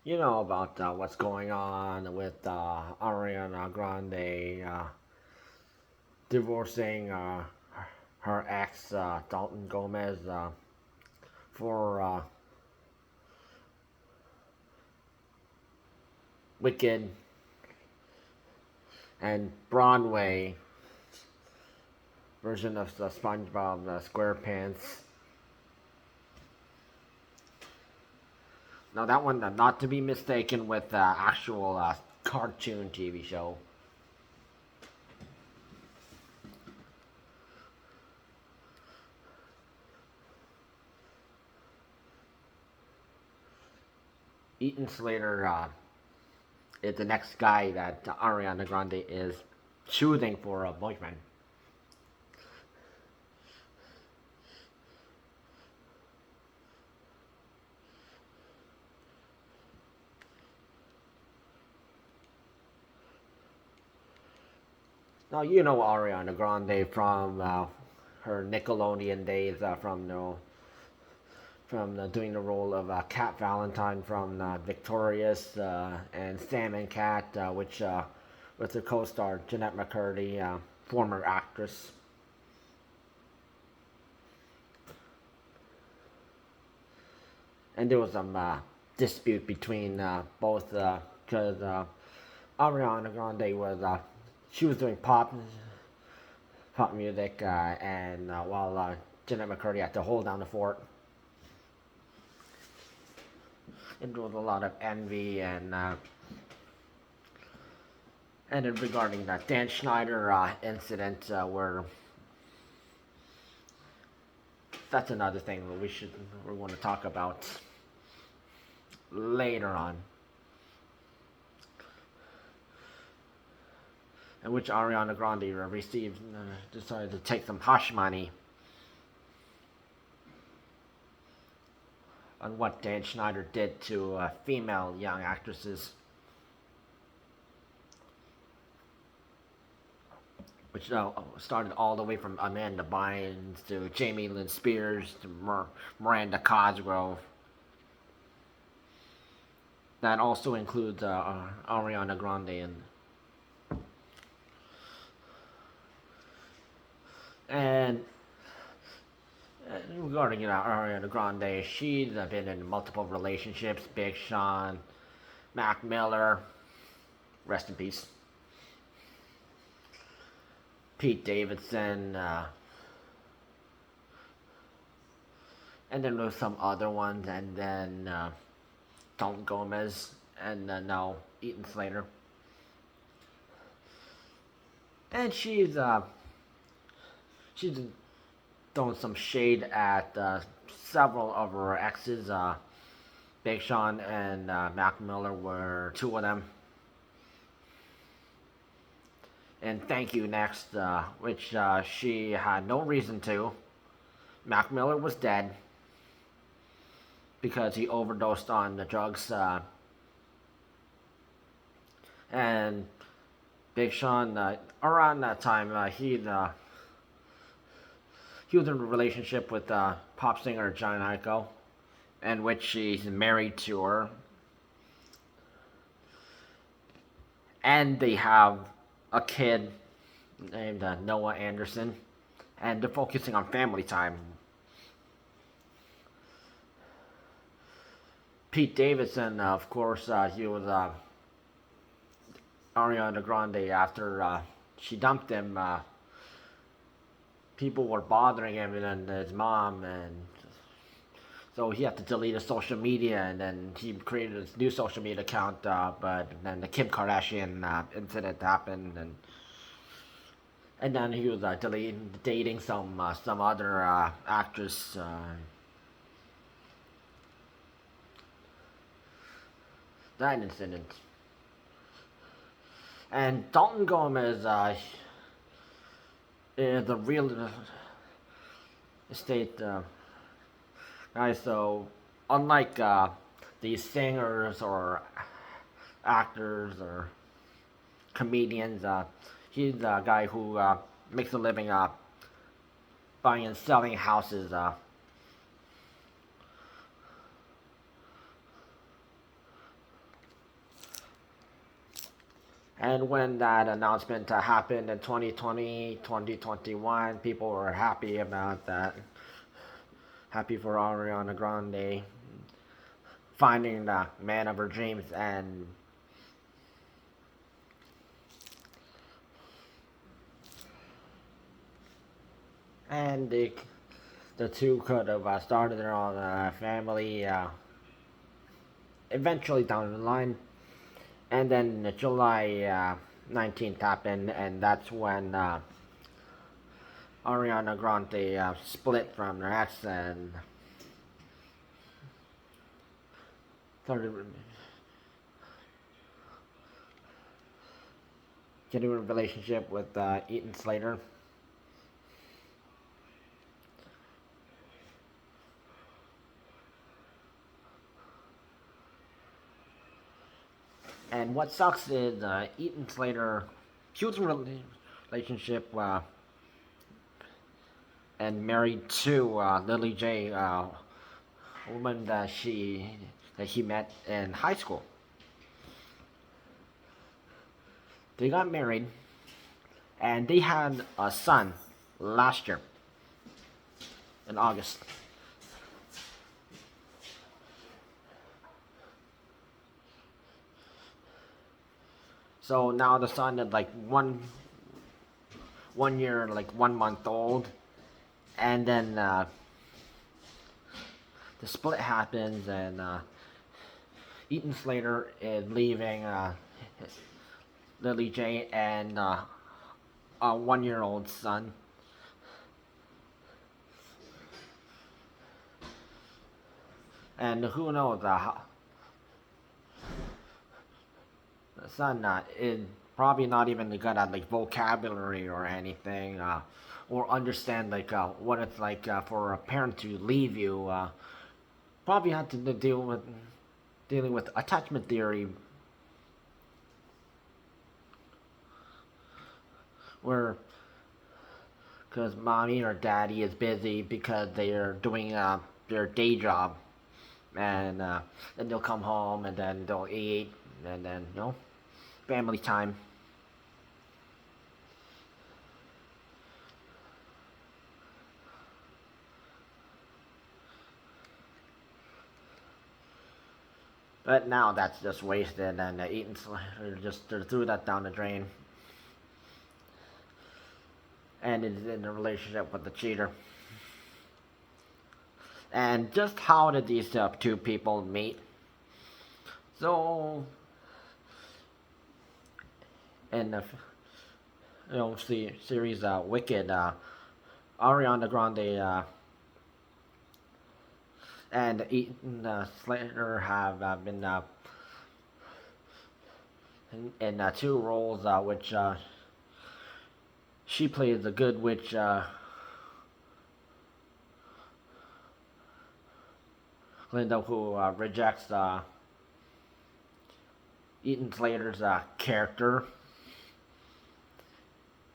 You know about what's going on with Ariana Grande divorcing her ex, Dalton Gomez, for Wicked and Broadway version of the SpongeBob SquarePants. Now that one, not to be mistaken with the actual cartoon TV show. Ethan Slater is the next guy that Ariana Grande is choosing for a boyfriend. Now you know Ariana Grande from her Nickelodeon days, from doing the role of Cat Valentine from Victorious and Sam and Cat, which with her co-star Jeanette McCurdy, former actress. And there was some dispute between both because Ariana Grande was she was doing pop music, and while Jeanette McCurdy had to hold down the fort. And there was a lot of envy and then regarding that Dan Schneider incident, where that's another thing that we want to talk about later on, in which Ariana Grande received decided to take some hush money on what Dan Schneider did to female young actresses, which started all the way from Amanda Bynes to Jamie Lynn Spears to Miranda Cosgrove. That also includes Ariana Grande and regarding Ariana Grande, she's been in multiple relationships. Big Sean, Mac Miller, rest in peace. Pete Davidson, and then there's some other ones, and then Dalton Gomez, and now Ethan Slater. And she's throwing some shade at several of her exes. Big Sean and Mac Miller were two of them. And Thank You Next, which she had no reason to. Mac Miller was dead because he overdosed on the drugs. And Big Sean, around that time, he was in a relationship with pop singer John Ico, in which he's married to her. And they have a kid named Noah Anderson, and they're focusing on family time. Pete Davidson, of course, he was Ariana Grande after she dumped him. People were bothering him and his mom, and so he had to delete his social media, and then he created his new social media account, but then the Kim Kardashian incident happened, and then he was dating some other actress. That incident. And Dalton Gomez is a real estate guy, so unlike these singers or actors or comedians, he's a guy who makes a living buying and selling houses. And when that announcement happened in 2020, 2021, people were happy about that. Happy for Ariana Grande finding the man of her dreams, and the two could have started their own family eventually down the line. And then July 19th happened, and that's when Ariana Grande split from her ex and started getting a relationship with Ethan Slater. And what sucks is Ethan Slater, he was in a relationship and married to Lilly Jay, a woman that he met in high school. They got married, and they had a son last year in August. So now the son is like 1 year, like 1 month old, and then the split happens, and Ethan Slater is leaving Lilly Jay and a 1-year-old son. And who knows, the son is probably not even good at like vocabulary or anything, or understand like what it's like for a parent to leave you. Probably had to dealing with attachment theory, where because mommy or daddy is busy because they are doing their day job, and then they'll come home and then they'll eat, and then family time. But now that's just wasted, and Eaton just threw that down the drain, and is in a relationship with the cheater. And just how did these two people meet? So, in the series Wicked, Ariana Grande and Ethan Slater have been in two roles, which she plays the good witch, Glinda, who rejects Ethan Slater's character.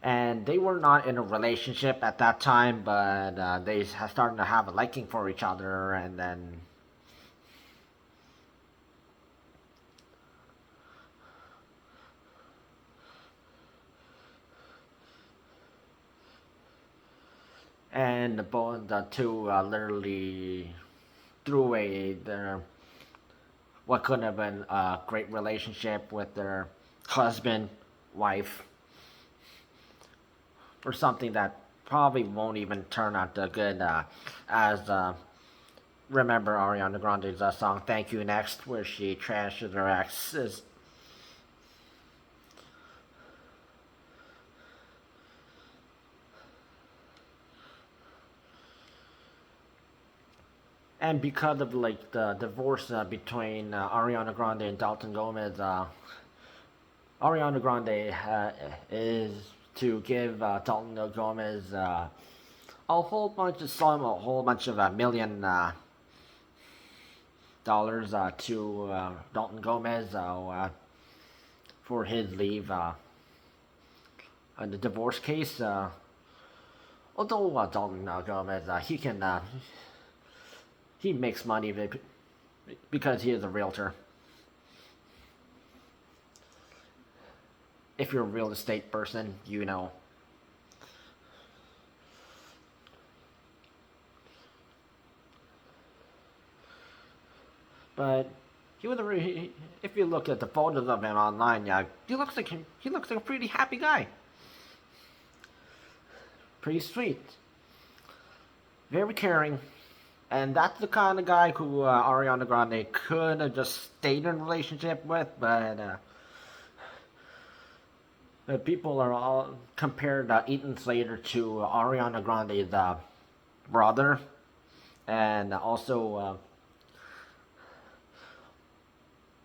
And they were not in a relationship at that time, but they started to have a liking for each other, and then the two literally threw away their what could have been a great relationship with their husband, wife, for something that probably won't even turn out good, as remember Ariana Grande's song "Thank You Next," where she trashes her exes. And because of like the divorce between Ariana Grande and Dalton Gomez, Ariana Grande is to give Dalton Gomez a whole bunch of sum, a whole bunch of $1 million to Dalton Gomez for his leave in the divorce case. Although Dalton Gomez, he makes money because he is a realtor. if you're a real estate person, you know. But he was if you look at the photos of him online, yeah, he looks like a pretty happy guy. Pretty sweet. Very caring. And that's the kind of guy who Ariana Grande could have just stayed in a relationship with, but people are all compared Ethan Slater to Ariana Grande's brother, and also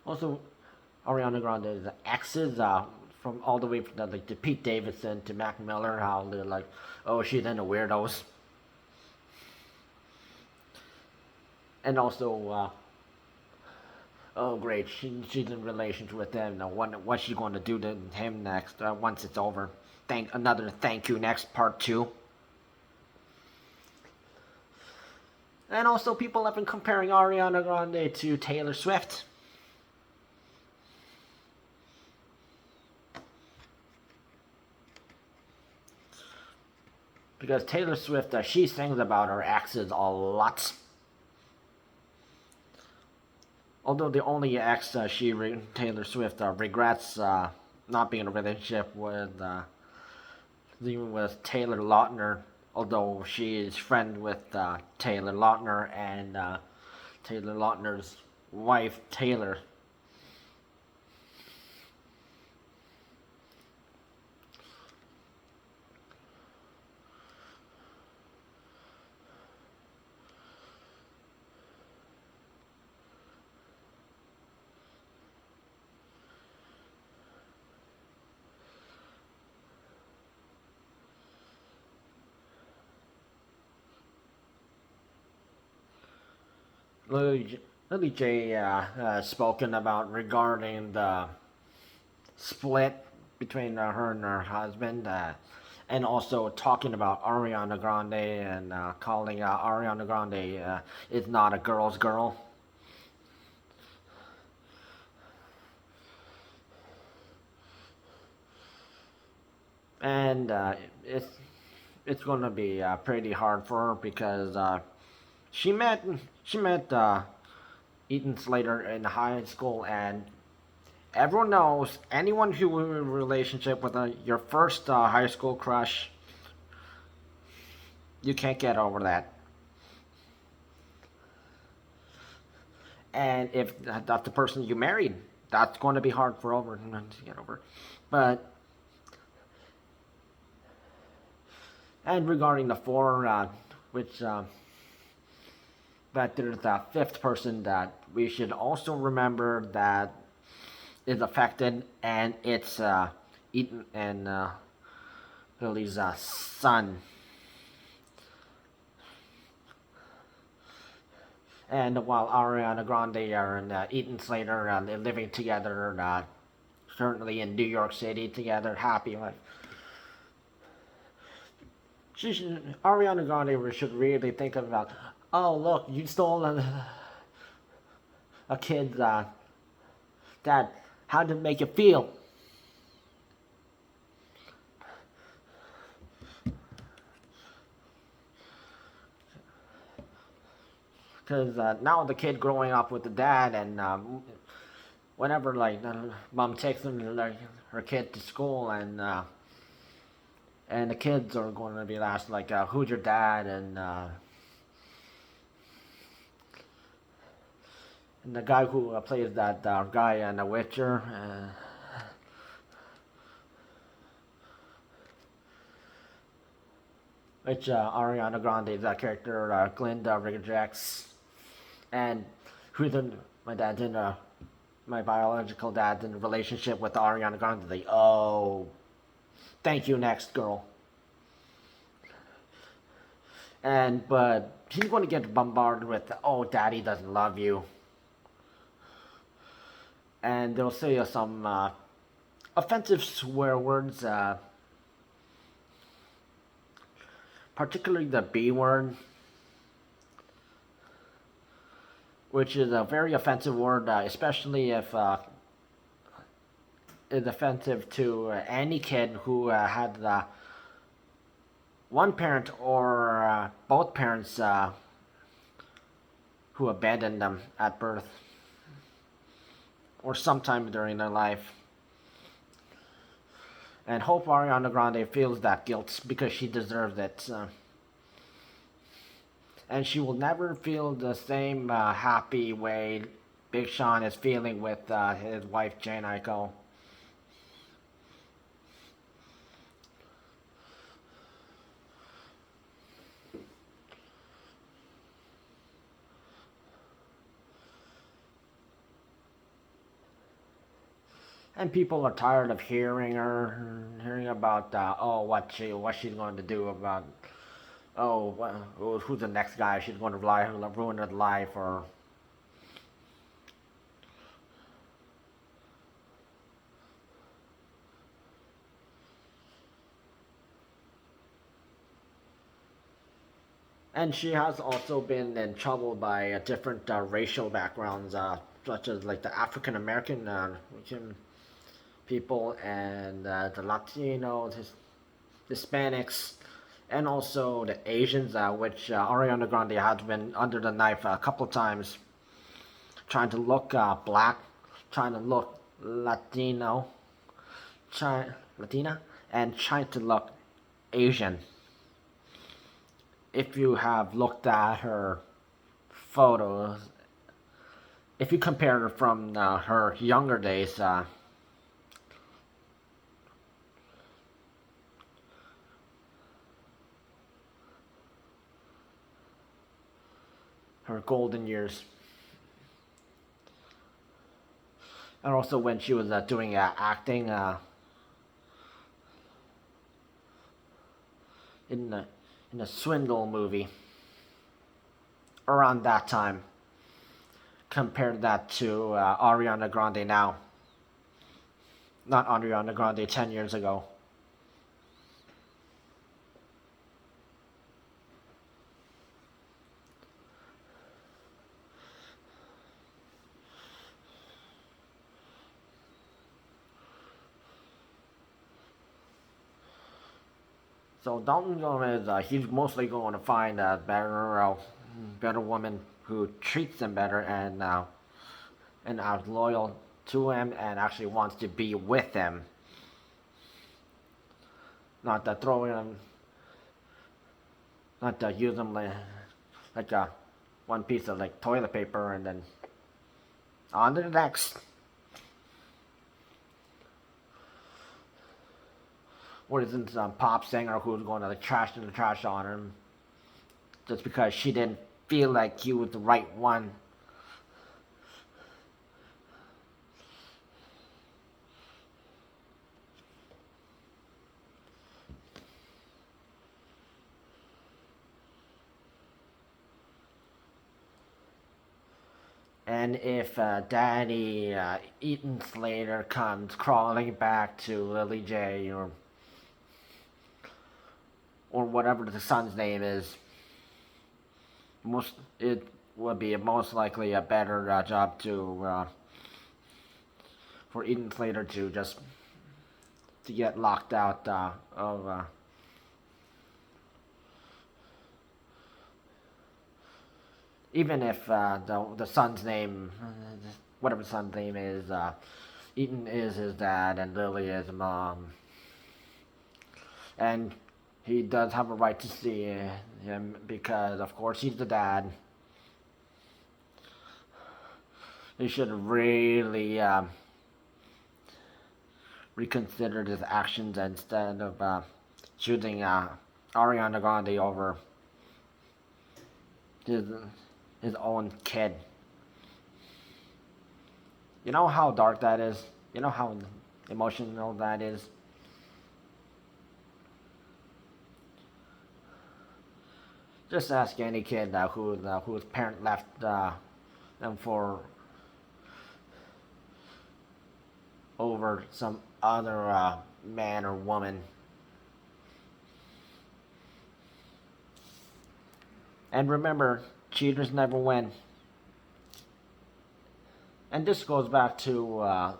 Ariana Grande's exes, from all the way from like to Pete Davidson to Mac Miller, how they're like, oh, she's into weirdos. And also, oh great, she's in relations with him. Now, what's she going to do to him next? Once it's over, thank you next part 2. And also, people have been comparing Ariana Grande to Taylor Swift. Because Taylor Swift, she sings about her exes a lot. Although the only ex Taylor Swift regrets not being in a relationship with Taylor Lautner, although she is friend with Taylor Lautner and Taylor Lautner's wife Taylor. Lilly Jay spoken about regarding the split between her and her husband, and also talking about Ariana Grande and calling Ariana Grande is not a girl's girl. And it's going to be pretty hard for her because she met Ethan Slater in high school, and everyone knows anyone who in a relationship with your first high school crush, you can't get over that. And if that's the person you married, that's going to be hard to get over. But and regarding the four, which but there's that fifth person that we should also remember that is affected, and it's Ethan and Lilly's son. And while Ariana Grande and Ethan Slater living together, currently in New York City together, happy life. Ariana Grande should really think about, oh look, you stole a kid's dad. How did it make you feel? Because now the kid growing up with the dad, and whenever like mom takes them like her kid to school, and the kids are going to be asked like, who's your dad, and the guy who plays that guy in The Witcher. Which Ariana Grande's character Glinda rejects, and my dad's in my biological dad's in a relationship with Ariana Grande. Like, oh, thank you, next girl. But he's going to get bombarded with, oh, daddy doesn't love you, and they'll say some offensive swear words. Particularly the B word, which is a very offensive word, especially if is offensive to any kid who had one parent or both parents who abandoned them at birth or sometime during their life. And hope Ariana Grande feels that guilt because she deserves it. And she will never feel the same happy way Big Sean is feeling with his wife Jane Aiko. And people are tired of hearing about what she's going to do about who's the next guy she's going to ruin his life or. And she has also been in trouble by different racial backgrounds, such as like the African American people and the Latinos, Hispanics, and also the Asians, which Ariana Grande has been under the knife a couple of times, trying to look black, trying to look Latina, and trying to look Asian. If you have looked at her photos, if you compare her from her younger days, her golden years, and also when she was doing acting in a Swindle movie around that time. Compare that to Ariana Grande now. Not Ariana Grande 10 years ago. So Dalton Gomez, he's mostly going to find a better woman who treats him better and is loyal to him and actually wants to be with him. Not to throw him, not to use him like one piece of like toilet paper and then on to the next. Or isn't some pop singer who's going to trash the trash on him just because she didn't feel like he was the right one. And if Daddy Ethan Slater comes crawling back to Lilly Jay or whatever the son's name is, it would be most likely a better job for Ethan Slater to just to get locked out of even if the son's name, whatever the son's name is, Ethan is his dad and Lily is mom, and he does have a right to see him because, of course, he's the dad. He should really reconsider his actions instead of choosing Ariana Grande over his own kid. You know how dark that is? You know how emotional that is? Just ask any kid whose parent left them for over some other man or woman. And remember, cheaters never win. And this goes back to a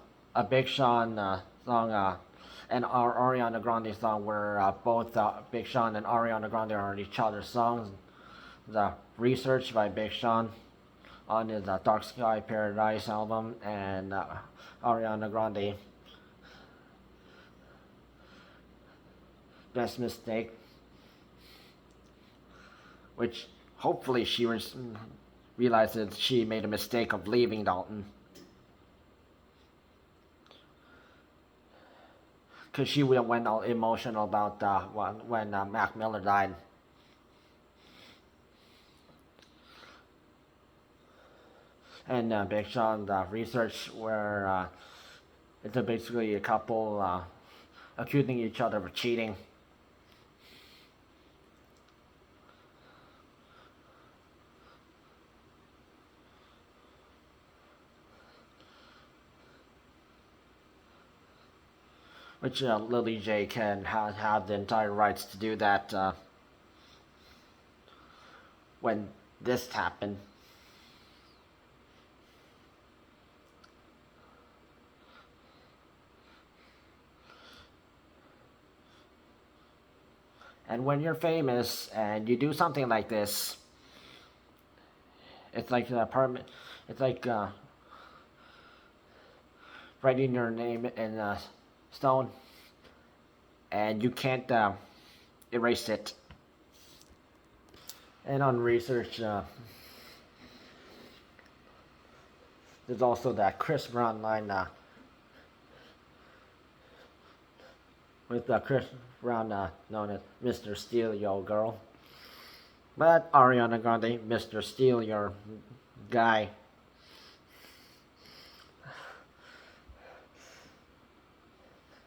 Big Sean song and our Ariana Grande song, where both Big Sean and Ariana Grande are on each other's songs. The Research by Big Sean on his Dark Sky Paradise album, and Ariana Grande, Best Mistake, which hopefully she realizes she made a mistake of leaving Dalton. Because she went all emotional about when Mac Miller died. And Big Sean's Research, where it's basically a couple accusing each other of cheating. Which Lilly Jay can have the entire rights to do that when this happened. And when you're famous and you do something like this, it's like it's like writing your name in stone, and you can't erase it. And on Research, there's also that Chris Brown line with Chris Brown known as Mr. Steal Your Girl, but Ariana Grande, Mr. Steal Your Guy.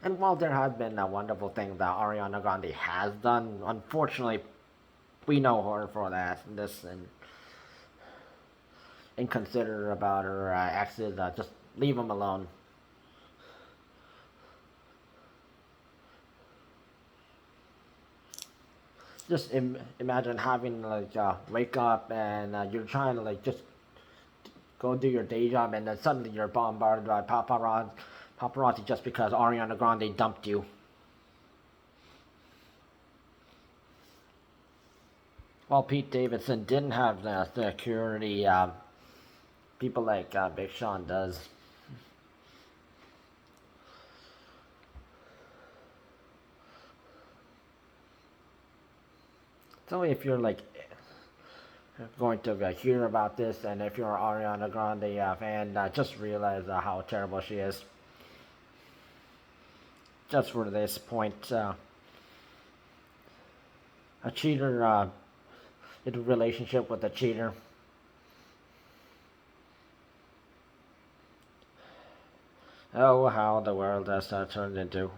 And while there have been wonderful things that Ariana Grande has done, unfortunately, we know her for that. This and inconsiderate about her exes. Just leave them alone. Just imagine having wake up and you're trying to just go do your day job, and then suddenly you're bombarded by paparazzi just because Ariana Grande dumped you. Well, Pete Davidson didn't have the security people like Big Sean does. So if you're going to hear about this, and if you're an Ariana Grande fan, just realize how terrible she is. Just for this point, a cheater in a relationship with a cheater. Oh, how the world has turned into.